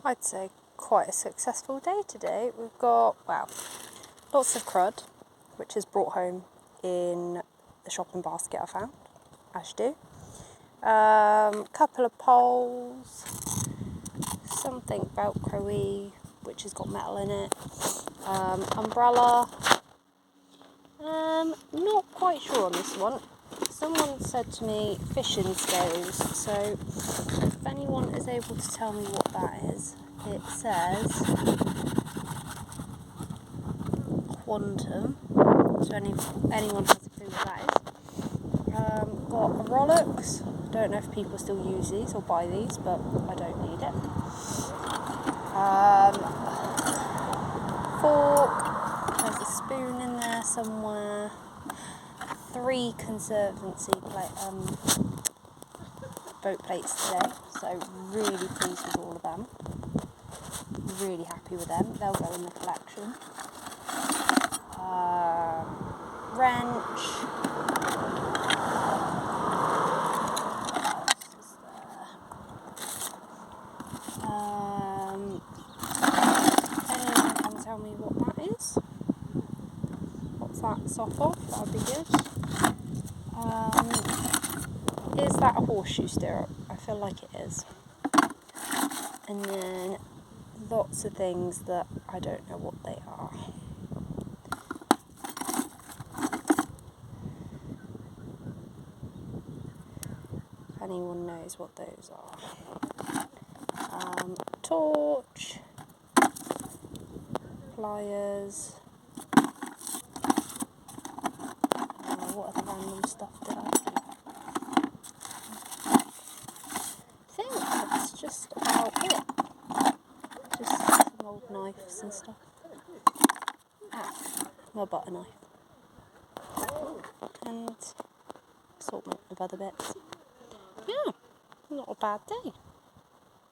I'd say quite a successful day today. We've got, well, lots of crud, which is brought home in the shopping basket I found, as you do. Couple of poles, something velcro-y, which has got metal in it, umbrella. Not quite sure on this one. Someone said to me fishing scales, so if anyone is able to tell me what that is, it says quantum, so anyone has a clue what that is. Got a Rolex. Don't know if people still use these or buy these, but I don't need it. Fork, there's a spoon in there somewhere. 3 Conservancy boat plates today, so really pleased with all of them. Really happy with them. They'll go in the collection. Wrench. Anyone can tell me what that is? What's that soft off? That would be good. Is that a horseshoe stirrup? I feel like it is. And then lots of things that I don't know what they are. If anyone knows what those are. Torch, pliers. What other random stuff did I do? I think that's just about it. Just some old knives and stuff. My butter knife. And assortment of other bits. Yeah, not a bad day.